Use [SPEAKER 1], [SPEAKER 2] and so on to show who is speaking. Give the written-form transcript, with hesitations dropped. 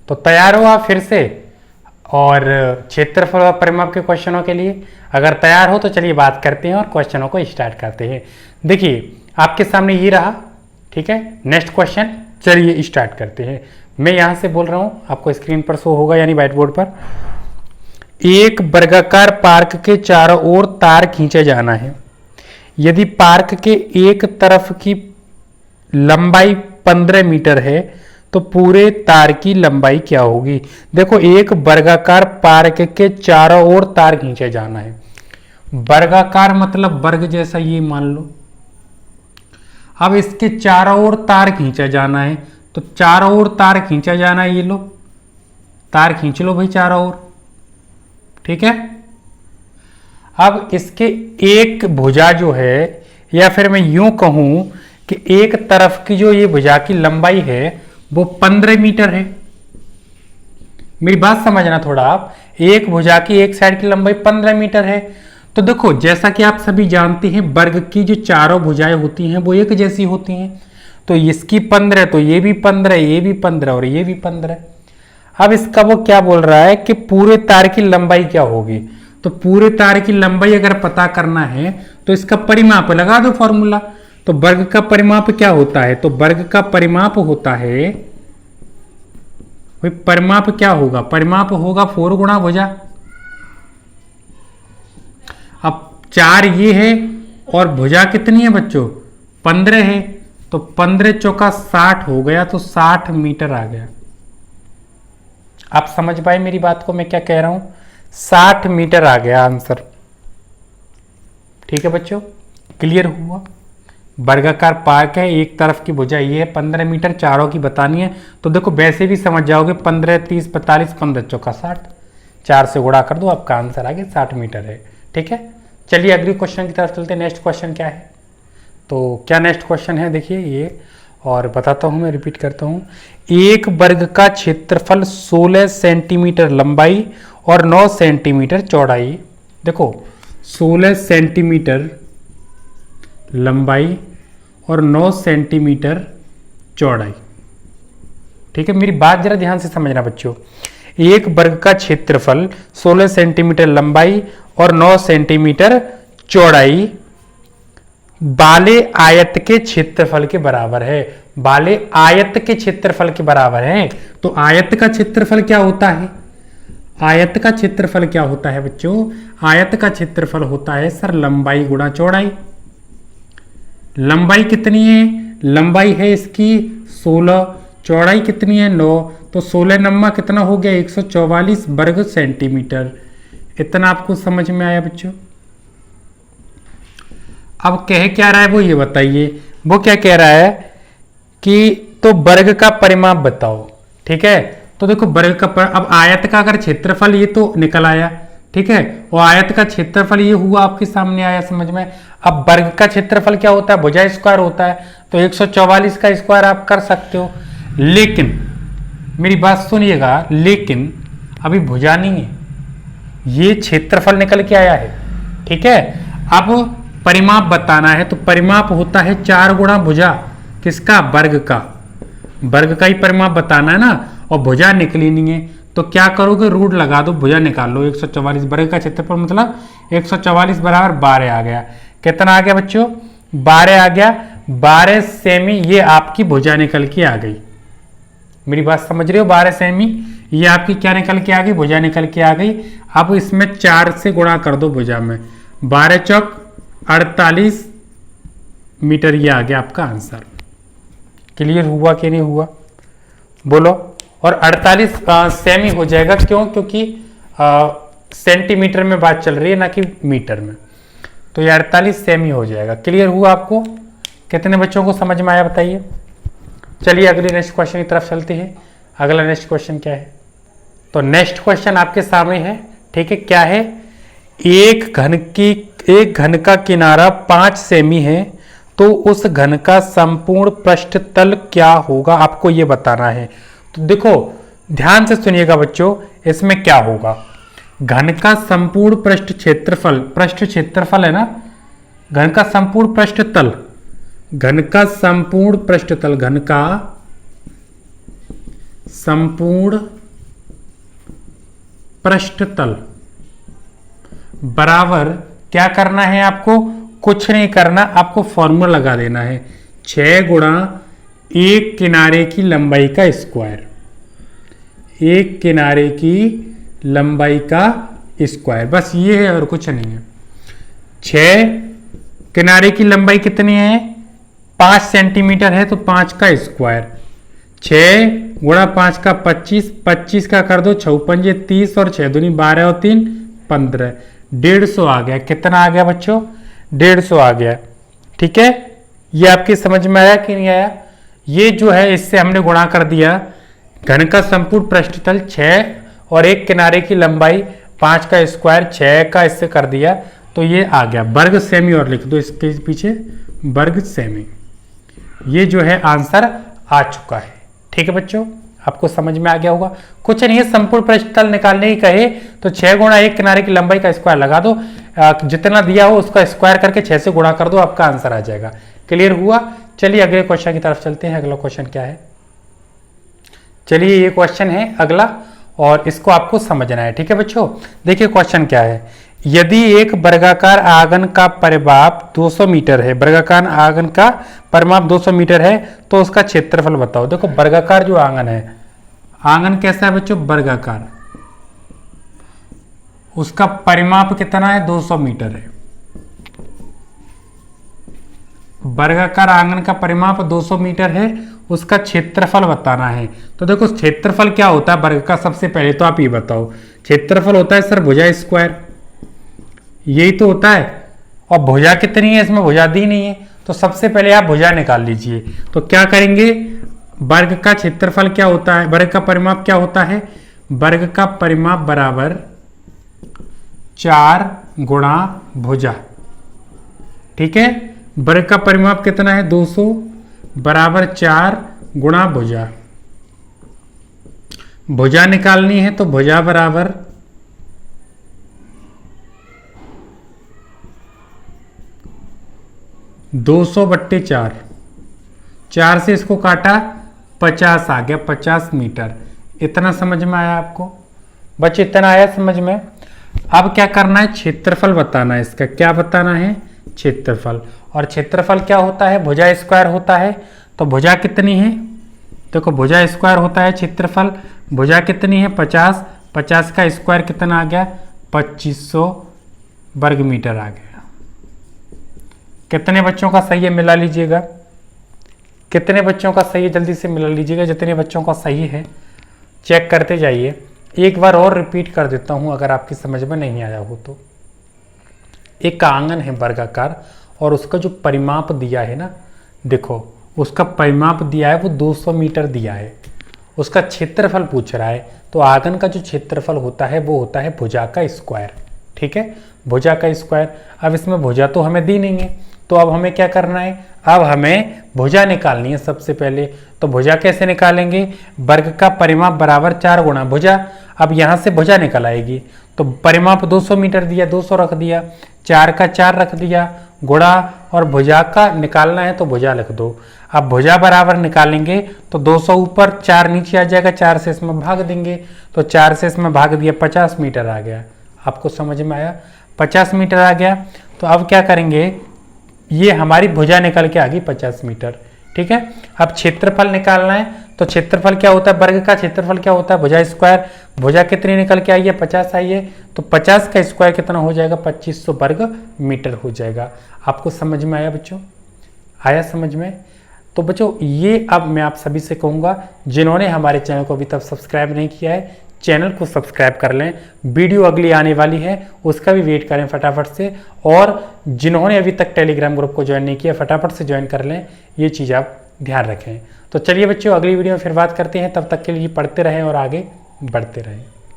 [SPEAKER 1] तो तैयार हो आप फिर से और क्षेत्रफल और परिमाप के क्वेश्चनों के लिए? अगर तैयार हो तो चलिए बात करते हैं और क्वेश्चनों को स्टार्ट करते हैं। देखिए आपके सामने ये रहा, ठीक है, नेक्स्ट क्वेश्चन। चलिए स्टार्ट करते हैं। मैं यहाँ से बोल रहा हूँ, आपको स्क्रीन पर शो होगा यानी व्हाइट बोर्ड पर। एक वर्गाकार पार्क के चारों ओर तार खींचे जाना है। यदि पार्क के एक तरफ की लंबाई 15 मीटर है तो पूरे तार की लंबाई क्या होगी? देखो एक वर्गाकार पार्क के चारों ओर तार खींचे जाना है। वर्गाकार मतलब वर्ग जैसा, ये मान लो। अब इसके चारों ओर तार खींचा जाना है, तो चारों ओर तार खींचा जाना है। ये लो तार खींच लो भाई चारों ओर, ठीक है। अब इसके एक भुजा जो है, या फिर मैं यूं कहूं कि एक तरफ की जो ये भुजा की लंबाई है वो 15 मीटर है। मेरी बात समझना थोड़ा आप, एक भुजा की एक साइड की लंबाई 15 मीटर है। तो देखो जैसा कि आप सभी जानते हैं वर्ग की जो चारों भुजाएं होती हैं वो एक जैसी होती हैं। तो इसकी 15, तो ये भी 15, ये भी 15 और ये भी 15। अब इसका वो क्या बोल रहा है कि पूरे तार की लंबाई क्या होगी। तो पूरे तार की लंबाई अगर पता करना है तो इसका परिमाप लगा दो फॉर्मूला। तो वर्ग का परिमाप क्या होता है? तो वर्ग का परिमाप होता है, परिमाप क्या होगा? परिमाप होगा 4 गुणा भुजा। अब 4 ये है और भुजा कितनी है बच्चों? 15 है। तो 15 चौका 60 हो गया, तो 60 मीटर आ गया। आप समझ पाए मेरी बात को, मैं क्या कह रहा हूं? 60 मीटर आ गया आंसर। ठीक है बच्चों, क्लियर हुआ? वर्गाकार पार्क है, एक तरफ की भुजा ये है 15 मीटर, चारों की बतानी है। तो देखो वैसे भी समझ जाओगे, 15 30 45, 15 चौका 60, 4 से गुणा कर दो, आपका आंसर आ गया 60 मीटर है। ठीक है, चलिए अगले क्वेश्चन की तरफ चलते हैं। नेक्स्ट क्वेश्चन क्या है? तो क्या नेक्स्ट क्वेश्चन है देखिए ये, और बताता हूँ मैं, रिपीट करता हूँ। एक वर्ग का क्षेत्रफल 16 सेंटीमीटर लंबाई और 9 सेंटीमीटर चौड़ाई। देखो 16 सेंटीमीटर लंबाई और 9 सेंटीमीटर चौड़ाई। ठीक है, मेरी बात जरा ध्यान से समझना बच्चों। एक वर्ग का क्षेत्रफल 16 सेंटीमीटर लंबाई और 9 सेंटीमीटर चौड़ाई बाले आयत के क्षेत्रफल के बराबर है। बाले आयत के क्षेत्रफल के बराबर है। तो आयत का क्षेत्रफल क्या होता है? आयत का क्षेत्रफल क्या होता है बच्चों? आयत का क्षेत्रफल होता है सर लंबाई गुणा चौड़ाई। लंबाई कितनी है? लंबाई है इसकी 16, चौड़ाई कितनी है 9, तो 16 नम्मा कितना हो गया 144 वर्ग सेंटीमीटर। इतना आपको समझ में आया बच्चों? अब कह क्या रहा है वो ये बताइए। वो क्या कह रहा है कि तो वर्ग का परिमाप बताओ। ठीक है, तो देखो वर्ग का अब आयत का अगर क्षेत्रफल ये तो निकल आया, ठीक है, और आयत का क्षेत्रफल ये हुआ आपके सामने आया समझ में। अब वर्ग का क्षेत्रफल क्या होता है? भुजा स्क्वायर होता है, तो 144 का स्क्वायर आप कर सकते हो। लेकिन मेरी बात सुनिएगा, लेकिन अभी भुजा नहीं है, ये क्षेत्रफल निकल के आया है। ठीक है, अब परिमाप बताना है, तो परिमाप होता है 4 गुणा भुजा। किसका? वर्ग का। वर्ग का ही परिमाप बताना है ना, और भुजा निकली नहीं है, तो क्या करोगे? रूट लगा दो, भुजा निकाल लो। 144 वर्ग का क्षेत्रफल मतलब 144 बराबर 12 आ गया। कितना आ गया बच्चों? 12 आ गया। 12 सेमी ये आपकी भुजा निकल के आ गई। मेरी बात समझ रहे हो? 12 सेमी ये आपकी क्या निकल के आ गई? भुजा निकल के आ गई। अब इसमें 4 से गुणा कर दो भुजा में, 12 चौक 48 मीटर, ये आ गया आपका आंसर। क्लियर हुआ कि नहीं हुआ? बोलो। और 48 सेमी हो जाएगा, क्यों? क्योंकि सेंटीमीटर में बात चल रही है ना कि मीटर में, तो ये 48 सेमी हो जाएगा। क्लियर हुआ आपको? कितने बच्चों को समझ में आया बताइए? चलिए अगले नेक्स्ट क्वेश्चन की तरफ चलते हैं। अगला नेक्स्ट क्वेश्चन क्या है? तो नेक्स्ट क्वेश्चन आपके सामने है। ठीक है, क्या है? एक घन का किनारा 5 सेमी है, तो उस घन का संपूर्ण पृष्ठ तल क्या होगा? आपको ये बताना है। तो देखो ध्यान से सुनिएगा बच्चों, इसमें क्या होगा? घन का संपूर्ण पृष्ठ क्षेत्रफल है ना, घन का संपूर्ण पृष्ठ तल, घन का संपूर्ण पृष्ठ तल, घन का संपूर्ण पृष्ठतल बराबर क्या करना है आपको, कुछ नहीं करना, आपको फॉर्मूला लगा देना है 6 गुणा एक किनारे की लंबाई का स्क्वायर, एक किनारे की लंबाई का स्क्वायर, बस ये है और कुछ नहीं है। 6 किनारे की लंबाई कितनी है, 5 सेंटीमीटर है, तो 5 का स्क्वायर, 6 गुणा 5 का 25, 25 का कर दो 6 पंजे 30 और 6 दूनी 12 और 3 15, 150 आ गया। कितना आ गया बच्चों, 150 आ गया। ठीक है, ये आपकी समझ में आया कि नहीं आया। ये जो है इससे हमने गुणा कर दिया, घन का संपूर्ण पृष्ठतल 6 और एक किनारे की लंबाई 5 का स्क्वायर 6 का इससे कर दिया, तो ये आ गया वर्ग सेमी, और लिख दो इसके पीछे वर्ग सेमी। ये जो है आंसर आ चुका है। ठीक है बच्चों, आपको समझ में आ गया होगा। कुछ नहीं है, संपूर्ण पृष्ठतल निकालने ही कहे तो 6 गुणा एक किनारे की लंबाई का स्क्वायर लगा दो, जितना दिया हो उसका स्क्वायर करके 6 से गुणा कर दो, आपका आंसर आ जाएगा। क्लियर हुआ। चलिए अगले क्वेश्चन की तरफ चलते हैं। अगला क्वेश्चन क्या है, चलिए ये क्वेश्चन है अगला, और इसको आपको समझना है। ठीक है बच्चों, देखिए क्वेश्चन क्या है। यदि एक वर्गाकार आंगन का परिमाप 200 मीटर है, वर्गाकार आंगन का परिमाप 200 मीटर है, तो उसका क्षेत्रफल बताओ। देखो वर्गाकार जो आंगन है, आंगन कैसा है बच्चों, वर्गाकार, उसका परिमाप कितना है, 200 मीटर है। वर्गाकार आंगन का परिमाप 200 मीटर है, उसका क्षेत्रफल बताना है। तो देखो क्षेत्रफल क्या होता है वर्ग का, सबसे पहले तो आप ये बताओ। क्षेत्रफल होता है सर भुजा स्क्वायर, यही तो होता है। और भुजा कितनी है, इसमें भुजा दी नहीं है, तो सबसे पहले आप भुजा निकाल लीजिए। तो क्या करेंगे, वर्ग का क्षेत्रफल क्या होता है, वर्ग का परिमाप क्या होता है, वर्ग का परिमाप बराबर 4 गुणा भुजा। ठीक है, वर्ग का परिमाप कितना है, 200 बराबर 4 गुणा भुजा। भुजा निकालनी है तो भुजा बराबर 200/4, 4 से इसको काटा 50 आ गया, 50 मीटर। इतना समझ में आया आपको बच्चे, इतना आया समझ में। अब क्या करना है, क्षेत्रफल बताना है इसका। क्या बताना है, क्षेत्रफल। और क्षेत्रफल क्या होता है, भुजा स्क्वायर होता है। तो भुजा कितनी है, देखो भुजा स्क्वायर होता है क्षेत्रफल। भुजा कितनी है, 50, 50 का स्क्वायर कितना आ गया, 2500 वर्ग मीटर आ गया। कितने बच्चों का सही है मिला लीजिएगा, कितने बच्चों का सही है जल्दी से मिला लीजिएगा। जितने बच्चों का सही है चेक करते जाइए। एक बार और रिपीट कर देता हूं अगर आपकी समझ में नहीं आया हो तो। एक आंगन है वर्गाकार, और उसका जो परिमाप दिया है ना, देखो उसका परिमाप दिया है वो 200 मीटर दिया है। उसका क्षेत्रफल पूछ रहा है, तो आंगन का जो क्षेत्रफल होता है वो होता है भुजा का स्क्वायर। ठीक है, भुजा का स्क्वायर। अब इसमें भुजा तो हमें दी नहीं है, तो अब हमें क्या करना है, अब हमें भुजा निकालनी है सबसे पहले। तो भुजा कैसे निकालेंगे, वर्ग का परिमाप बराबर 4 गुणा भुजा। अब यहाँ से भुजा निकल आएगी, तो परिमाप 200 मीटर दिया, 200 रख दिया, 4 का 4 रख दिया, गुणा, और भुजा का निकालना है तो भुजा लिख दो। अब भुजा बराबर निकालेंगे तो 200 ऊपर, 4 नीचे आ जाएगा, 4 से इसमें भाग देंगे, तो 4 से इसमें भाग दिया, 50 मीटर आ गया। आपको समझ में आया, 50 मीटर आ गया। तो अब क्या करेंगे, ये हमारी भुजा निकल के आ गई 50 मीटर। ठीक है, अब क्षेत्रफल निकालना है, तो क्षेत्रफल क्या होता है, वर्ग का क्षेत्रफल क्या होता है, भुजा स्क्वायर। भुजा कितनी निकल के आई है, 50 आई है, तो 50 का स्क्वायर कितना हो जाएगा, 2500 वर्ग मीटर हो जाएगा। आपको समझ में आया बच्चों, आया समझ में। तो बच्चों ये अब मैं आप सभी से कहूँगा, जिन्होंने हमारे चैनल को अभी तक सब्सक्राइब नहीं किया है, चैनल को सब्सक्राइब कर लें। वीडियो अगली आने वाली है, उसका भी वेट करें फटाफट से। और जिन्होंने अभी तक टेलीग्राम ग्रुप को ज्वाइन नहीं किया, फटाफट से ज्वाइन कर लें, ये चीज़ आप ध्यान रखें। तो चलिए बच्चों, अगली वीडियो में फिर बात करते हैं। तब तक के लिए पढ़ते रहें और आगे बढ़ते रहें।